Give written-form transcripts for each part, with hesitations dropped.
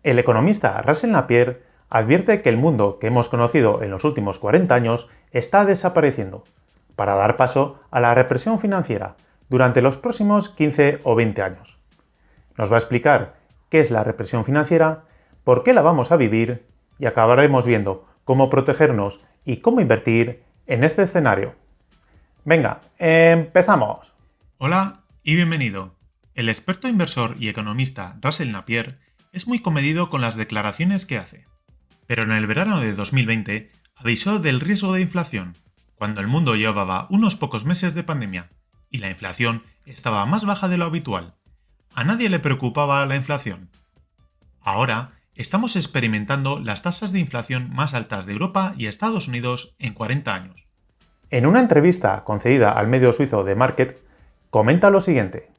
El economista Russell Napier advierte que el mundo que hemos conocido en los últimos 40 años está desapareciendo, para dar paso a la represión financiera durante los próximos 15 o 20 años. Nos va a explicar qué es la represión financiera, por qué la vamos a vivir y acabaremos viendo cómo protegernos y cómo invertir en este escenario. Venga, empezamos. Hola y bienvenido. El experto inversor y economista Russell Napier es muy comedido con las declaraciones que hace. Pero en el verano de 2020 avisó del riesgo de inflación, cuando el mundo llevaba unos pocos meses de pandemia y la inflación estaba más baja de lo habitual. A nadie le preocupaba la inflación. Ahora estamos experimentando las tasas de inflación más altas de Europa y Estados Unidos en 40 años. En una entrevista concedida al medio suizo The Market, comenta lo siguiente.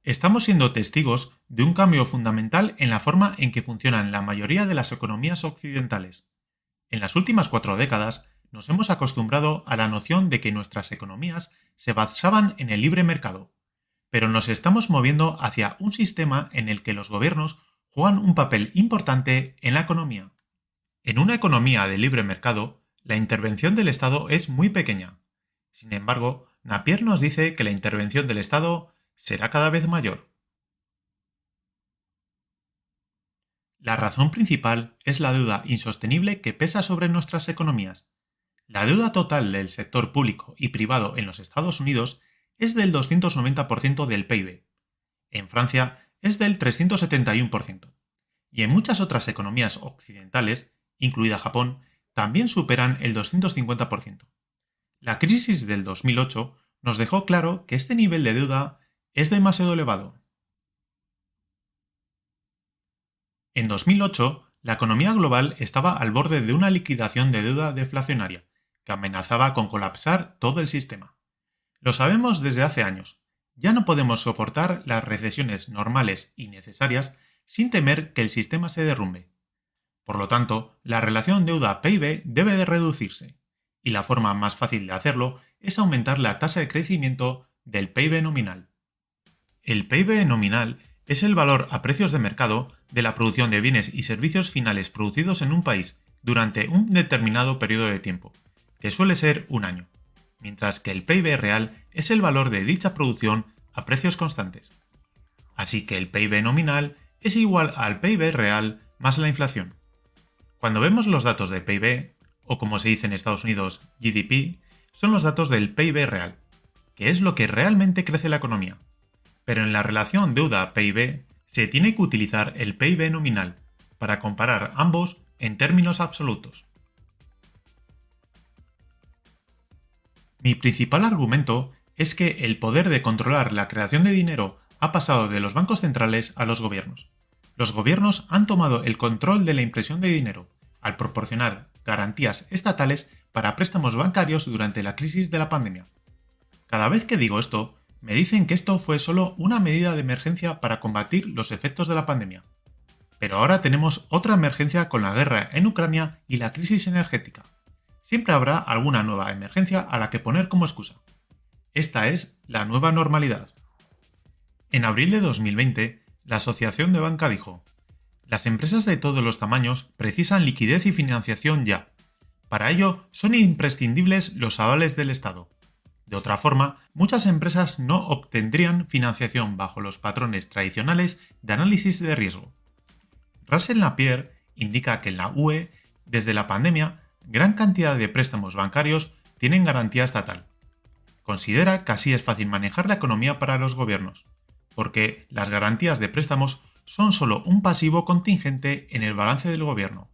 Estamos siendo testigos de un cambio fundamental en la forma en que funcionan la mayoría de las economías occidentales. En las últimas 4 décadas nos hemos acostumbrado a la noción de que nuestras economías se basaban en el libre mercado, pero nos estamos moviendo hacia un sistema en el que los gobiernos juegan un papel importante en la economía. En una economía de libre mercado, la intervención del Estado es muy pequeña. Sin embargo, Napier nos dice que la intervención del Estado será cada vez mayor. La razón principal es la deuda insostenible que pesa sobre nuestras economías. La deuda total del sector público y privado en los Estados Unidos es del 290% del PIB. En Francia es del 371%. Y en muchas otras economías occidentales, incluida Japón, también superan el 250%. La crisis del 2008 nos dejó claro que este nivel de deuda es demasiado elevado. En 2008, la economía global estaba al borde de una liquidación de deuda deflacionaria, que amenazaba con colapsar todo el sistema. Lo sabemos desde hace años. Ya no podemos soportar las recesiones normales y necesarias sin temer que el sistema se derrumbe. Por lo tanto, la relación deuda-PIB debe de reducirse, y la forma más fácil de hacerlo es aumentar la tasa de crecimiento del PIB nominal. El PIB nominal es el valor a precios de mercado de la producción de bienes y servicios finales producidos en un país durante un determinado periodo de tiempo, que suele ser un año, mientras que el PIB real es el valor de dicha producción a precios constantes. Así que el PIB nominal es igual al PIB real más la inflación. Cuando vemos los datos de PIB, o como se dice en Estados Unidos, GDP, son los datos del PIB real, que es lo que realmente crece la economía. Pero en la relación deuda-PIB se tiene que utilizar el PIB nominal para comparar ambos en términos absolutos. Mi principal argumento es que el poder de controlar la creación de dinero ha pasado de los bancos centrales a los gobiernos. Los gobiernos han tomado el control de la impresión de dinero, al proporcionar garantías estatales para préstamos bancarios durante la crisis de la pandemia. Cada vez que digo esto, me dicen que esto fue solo una medida de emergencia para combatir los efectos de la pandemia. Pero ahora tenemos otra emergencia con la guerra en Ucrania y la crisis energética. Siempre habrá alguna nueva emergencia a la que poner como excusa. Esta es la nueva normalidad. En abril de 2020, la Asociación de Banca dijo: las empresas de todos los tamaños precisan liquidez y financiación ya. Para ello son imprescindibles los avales del Estado. De otra forma, muchas empresas no obtendrían financiación bajo los patrones tradicionales de análisis de riesgo. Russell Napier indica que en la UE, desde la pandemia, gran cantidad de préstamos bancarios tienen garantía estatal. Considera que así es fácil manejar la economía para los gobiernos, porque las garantías de préstamos son solo un pasivo contingente en el balance del gobierno.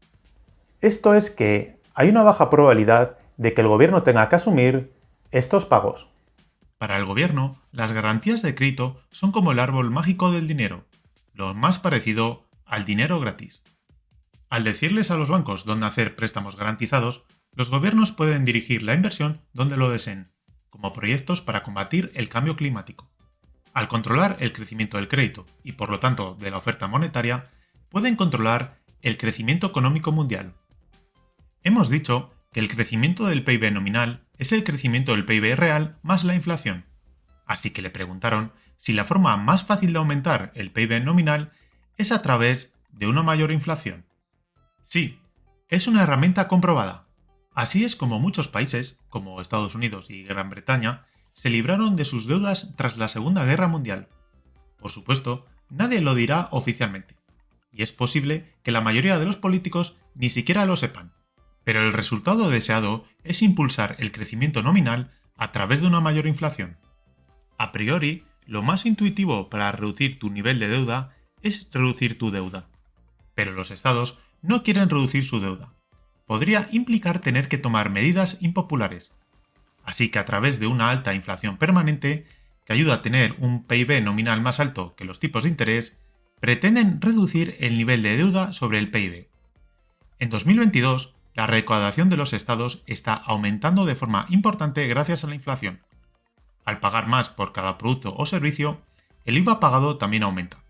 Esto es que hay una baja probabilidad de que el gobierno tenga que asumir estos pagos. Para el gobierno, las garantías de crédito son como el árbol mágico del dinero, lo más parecido al dinero gratis. Al decirles a los bancos dónde hacer préstamos garantizados, los gobiernos pueden dirigir la inversión donde lo deseen, como proyectos para combatir el cambio climático. Al controlar el crecimiento del crédito y por lo tanto de la oferta monetaria, pueden controlar el crecimiento económico mundial. Hemos dicho que el crecimiento del PIB nominal es el crecimiento del PIB real más la inflación. Así que le preguntaron si la forma más fácil de aumentar el PIB nominal es a través de una mayor inflación. Sí, es una herramienta comprobada. Así es como muchos países, como Estados Unidos y Gran Bretaña, se libraron de sus deudas tras la Segunda Guerra Mundial. Por supuesto, nadie lo dirá oficialmente, y es posible que la mayoría de los políticos ni siquiera lo sepan. Pero el resultado deseado es impulsar el crecimiento nominal a través de una mayor inflación. A priori, lo más intuitivo para reducir tu nivel de deuda es reducir tu deuda. Pero los estados no quieren reducir su deuda. Podría implicar tener que tomar medidas impopulares. Así que a través de una alta inflación permanente, que ayuda a tener un PIB nominal más alto que los tipos de interés, pretenden reducir el nivel de deuda sobre el PIB. En 2022, la recaudación de los estados está aumentando de forma importante gracias a la inflación. Al pagar más por cada producto o servicio, el IVA pagado también aumenta.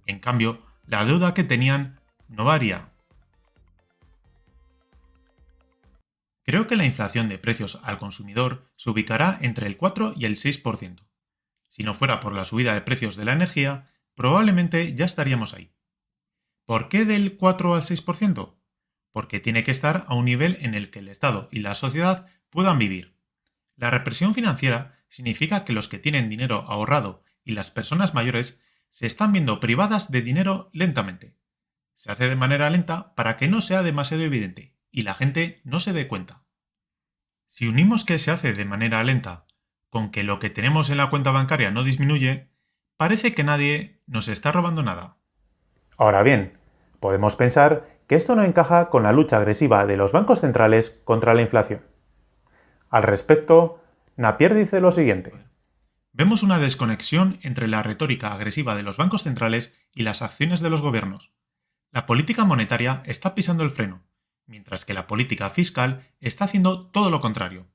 En cambio, la deuda que tenían no varía. Creo que la inflación de precios al consumidor se ubicará entre el 4 y el 6%. Si no fuera por la subida de precios de la energía, probablemente ya estaríamos ahí. ¿Por qué del 4 al 6%? Porque tiene que estar a un nivel en el que el Estado y la sociedad puedan vivir. La represión financiera significa que los que tienen dinero ahorrado y las personas mayores se están viendo privadas de dinero lentamente. Se hace de manera lenta para que no sea demasiado evidente y la gente no se dé cuenta. Si unimos que se hace de manera lenta con que lo que tenemos en la cuenta bancaria no disminuye, parece que nadie nos está robando nada. Ahora bien, podemos pensar que esto no encaja con la lucha agresiva de los bancos centrales contra la inflación. Al respecto, Napier dice lo siguiente. Vemos una desconexión entre la retórica agresiva de los bancos centrales y las acciones de los gobiernos. La política monetaria está pisando el freno, mientras que la política fiscal está haciendo todo lo contrario.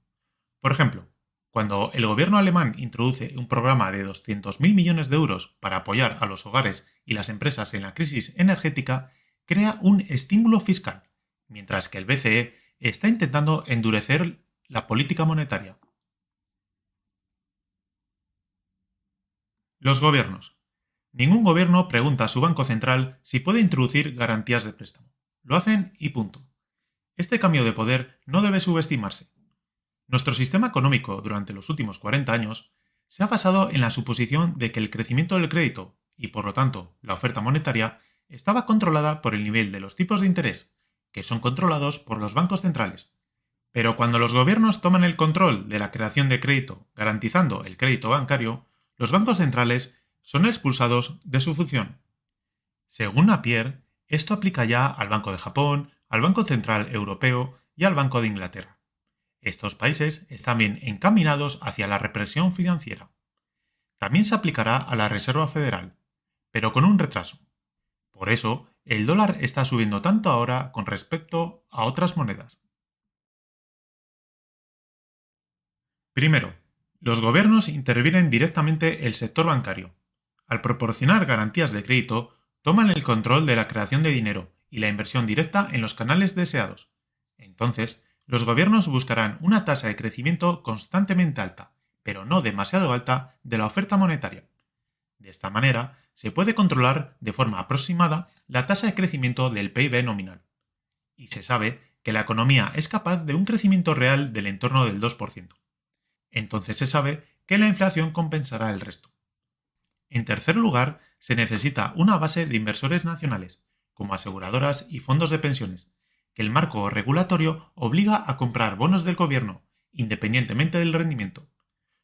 Por ejemplo, cuando el gobierno alemán introduce un programa de 200.000 millones de euros para apoyar a los hogares y las empresas en la crisis energética, crea un estímulo fiscal, mientras que el BCE está intentando endurecer la política monetaria. Los gobiernos. Ningún gobierno pregunta a su banco central si puede introducir garantías de préstamo. Lo hacen y punto. Este cambio de poder no debe subestimarse. Nuestro sistema económico durante los últimos 40 años se ha basado en la suposición de que el crecimiento del crédito, y por lo tanto la oferta monetaria, estaba controlada por el nivel de los tipos de interés, que son controlados por los bancos centrales. Pero cuando los gobiernos toman el control de la creación de crédito, garantizando el crédito bancario, los bancos centrales son expulsados de su función. Según Napier, esto aplica ya al Banco de Japón, al Banco Central Europeo y al Banco de Inglaterra. Estos países están bien encaminados hacia la represión financiera. También se aplicará a la Reserva Federal, pero con un retraso. Por eso, el dólar está subiendo tanto ahora con respecto a otras monedas. Primero, los gobiernos intervienen directamente el sector bancario. Al proporcionar garantías de crédito, toman el control de la creación de dinero y la inversión directa en los canales deseados. Entonces, los gobiernos buscarán una tasa de crecimiento constantemente alta, pero no demasiado alta, de la oferta monetaria. De esta manera, se puede controlar de forma aproximada la tasa de crecimiento del PIB nominal. Y se sabe que la economía es capaz de un crecimiento real del entorno del 2%. Entonces se sabe que la inflación compensará el resto. En tercer lugar, se necesita una base de inversores nacionales, como aseguradoras y fondos de pensiones, que el marco regulatorio obliga a comprar bonos del gobierno, independientemente del rendimiento.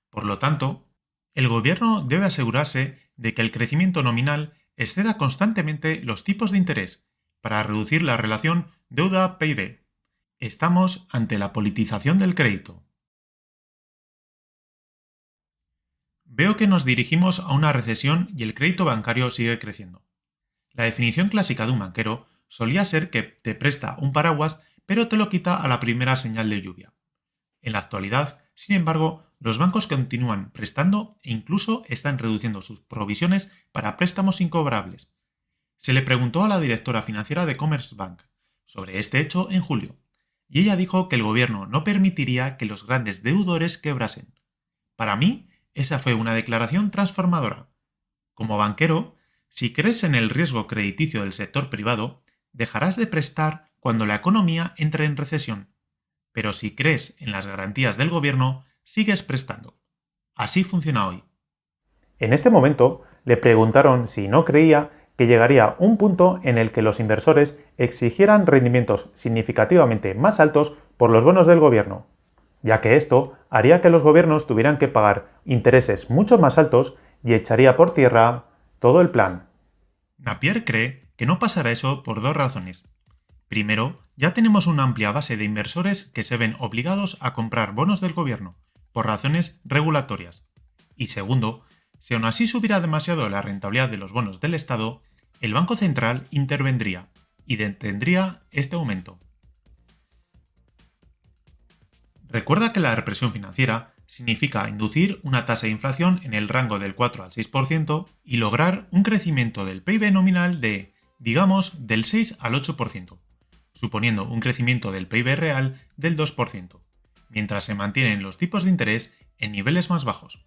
Por lo tanto, el gobierno debe asegurarse de que el crecimiento nominal exceda constantemente los tipos de interés para reducir la relación deuda-PIB. Estamos ante la politización del crédito. Veo que nos dirigimos a una recesión y el crédito bancario sigue creciendo. La definición clásica de un banquero solía ser que te presta un paraguas pero te lo quita a la primera señal de lluvia. En la actualidad, sin embargo, los bancos continúan prestando e incluso están reduciendo sus provisiones para préstamos incobrables. Se le preguntó a la directora financiera de Commerzbank sobre este hecho en julio, y ella dijo que el gobierno no permitiría que los grandes deudores quebrasen. Para mí, esa fue una declaración transformadora. Como banquero, si crees en el riesgo crediticio del sector privado, dejarás de prestar cuando la economía entre en recesión. Pero si crees en las garantías del gobierno, sigues prestando. Así funciona hoy. En este momento le preguntaron si no creía que llegaría un punto en el que los inversores exigieran rendimientos significativamente más altos por los bonos del gobierno, ya que esto haría que los gobiernos tuvieran que pagar intereses mucho más altos y echaría por tierra todo el plan. Napier cree que no pasará eso por dos razones. Primero, ya tenemos una amplia base de inversores que se ven obligados a comprar bonos del gobierno, por razones regulatorias. Y segundo, si aún así subiera demasiado la rentabilidad de los bonos del Estado, el Banco Central intervendría y detendría este aumento. Recuerda que la represión financiera significa inducir una tasa de inflación en el rango del 4 al 6% y lograr un crecimiento del PIB nominal de, digamos, del 6 al 8%, suponiendo un crecimiento del PIB real del 2%, mientras se mantienen los tipos de interés en niveles más bajos.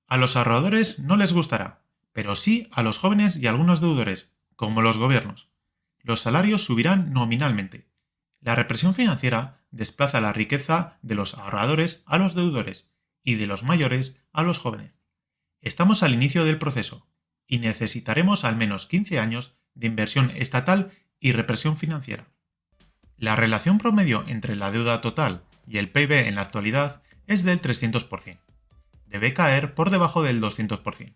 A los ahorradores no les gustará, pero sí a los jóvenes y a algunos deudores, como los gobiernos. Los salarios subirán nominalmente. La represión financiera desplaza la riqueza de los ahorradores a los deudores y de los mayores a los jóvenes. Estamos al inicio del proceso y necesitaremos al menos 15 años de inversión estatal y represión financiera. La relación promedio entre la deuda total y el PIB en la actualidad es del 300%. Debe caer por debajo del 200%.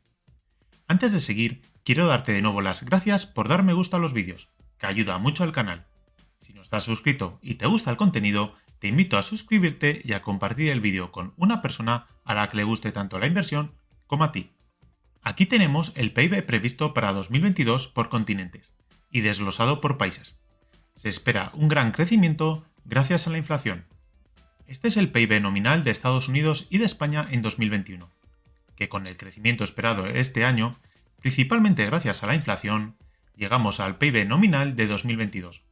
Antes de seguir, quiero darte de nuevo las gracias por dar me gusta a los vídeos, que ayuda mucho al canal. Si no estás suscrito y te gusta el contenido, te invito a suscribirte y a compartir el vídeo con una persona a la que le guste tanto la inversión como a ti. Aquí tenemos el PIB previsto para 2022 por continentes y desglosado por países. Se espera un gran crecimiento gracias a la inflación. Este es el PIB nominal de Estados Unidos y de España en 2021, que con el crecimiento esperado este año, principalmente gracias a la inflación, llegamos al PIB nominal de 2022.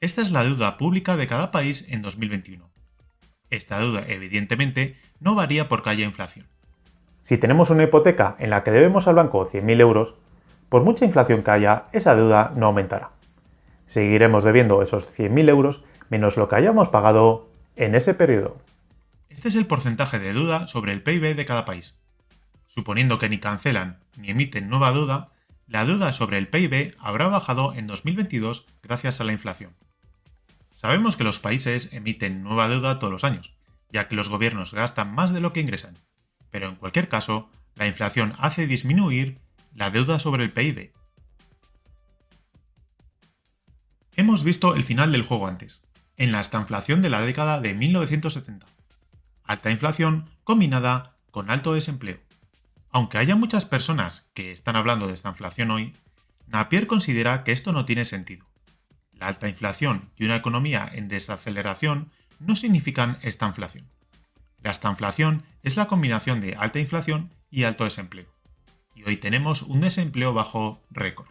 Esta es la deuda pública de cada país en 2021. Esta deuda, evidentemente, no varía porque haya inflación. Si tenemos una hipoteca en la que debemos al banco 100.000 euros, por mucha inflación que haya, esa deuda no aumentará. Seguiremos debiendo esos 100.000 euros menos lo que hayamos pagado en ese periodo. Este es el porcentaje de deuda sobre el PIB de cada país. Suponiendo que ni cancelan ni emiten nueva deuda, la deuda sobre el PIB habrá bajado en 2022 gracias a la inflación. Sabemos que los países emiten nueva deuda todos los años, ya que los gobiernos gastan más de lo que ingresan, pero en cualquier caso, la inflación hace disminuir la deuda sobre el PIB. Hemos visto el final del juego antes, en la estanflación de la década de 1970. Alta inflación combinada con alto desempleo. Aunque haya muchas personas que están hablando de estanflación hoy, Napier considera que esto no tiene sentido. La alta inflación y una economía en desaceleración no significan estanflación. La estanflación es la combinación de alta inflación y alto desempleo. Y hoy tenemos un desempleo bajo récord.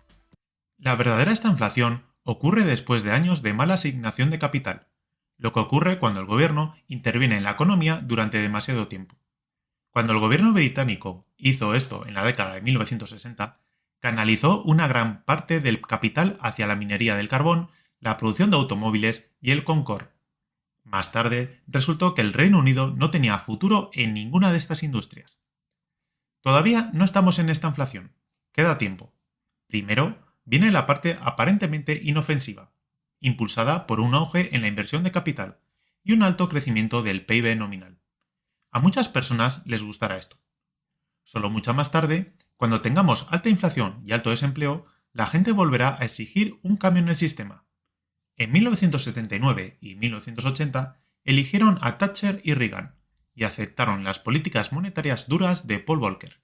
La verdadera estanflación ocurre después de años de mala asignación de capital, lo que ocurre cuando el gobierno interviene en la economía durante demasiado tiempo. Cuando el gobierno británico hizo esto en la década de 1960, canalizó una gran parte del capital hacia la minería del carbón, la producción de automóviles y el Concorde. Más tarde, resultó que el Reino Unido no tenía futuro en ninguna de estas industrias. Todavía no estamos en esta inflación. Queda tiempo. Primero, viene la parte aparentemente inofensiva, impulsada por un auge en la inversión de capital y un alto crecimiento del PIB nominal. A muchas personas les gustará esto. Solo mucho más tarde, cuando tengamos alta inflación y alto desempleo, la gente volverá a exigir un cambio en el sistema. En 1979 y 1980 eligieron a Thatcher y Reagan y aceptaron las políticas monetarias duras de Paul Volcker.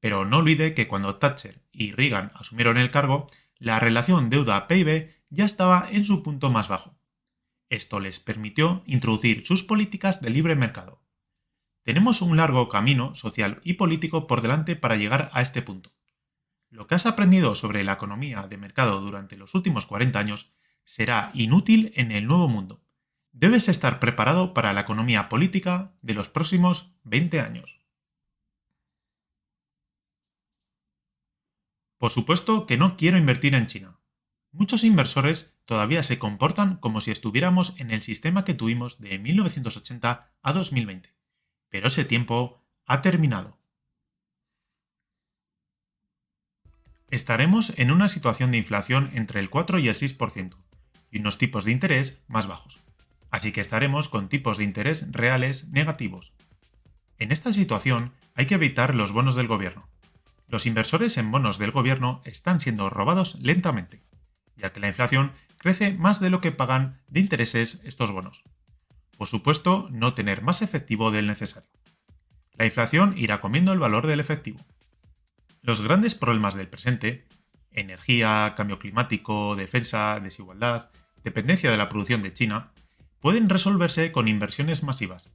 Pero no olvide que cuando Thatcher y Reagan asumieron el cargo, la relación deuda-PIB ya estaba en su punto más bajo. Esto les permitió introducir sus políticas de libre mercado. Tenemos un largo camino social y político por delante para llegar a este punto. Lo que has aprendido sobre la economía de mercado durante los últimos 40 años será inútil en el nuevo mundo. Debes estar preparado para la economía política de los próximos 20 años. Por supuesto que no quiero invertir en China. Muchos inversores todavía se comportan como si estuviéramos en el sistema que tuvimos de 1980 a 2020, pero ese tiempo ha terminado. Estaremos en una situación de inflación entre el 4 y el 6% y unos tipos de interés más bajos, así que estaremos con tipos de interés reales negativos. En esta situación hay que evitar los bonos del gobierno. Los inversores en bonos del gobierno están siendo robados lentamente, ya que la inflación crece más de lo que pagan de intereses estos bonos. Por supuesto, no tener más efectivo del necesario. La inflación irá comiendo el valor del efectivo. Los grandes problemas del presente, energía, cambio climático, defensa, desigualdad, dependencia de la producción de China, pueden resolverse con inversiones masivas.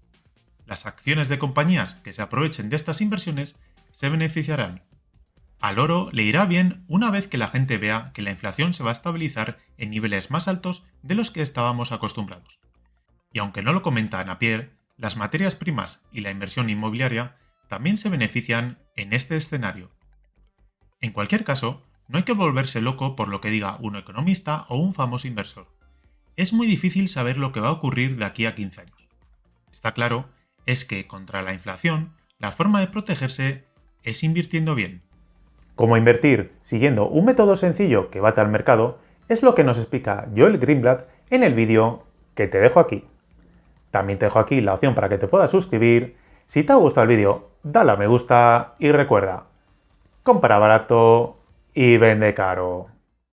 Las acciones de compañías que se aprovechen de estas inversiones se beneficiarán. Al oro le irá bien una vez que la gente vea que la inflación se va a estabilizar en niveles más altos de los que estábamos acostumbrados. Y aunque no lo comenta Napier, las materias primas y la inversión inmobiliaria también se benefician en este escenario. En cualquier caso, no hay que volverse loco por lo que diga un economista o un famoso inversor. Es muy difícil saber lo que va a ocurrir de aquí a 15 años. Está claro, es que contra la inflación, la forma de protegerse es invirtiendo bien. Cómo invertir siguiendo un método sencillo que bate al mercado es lo que nos explica Joel Greenblatt en el vídeo que te dejo aquí. También te dejo aquí la opción para que te puedas suscribir. Si te ha gustado el vídeo, dale a me gusta y recuerda, compra barato y vende caro.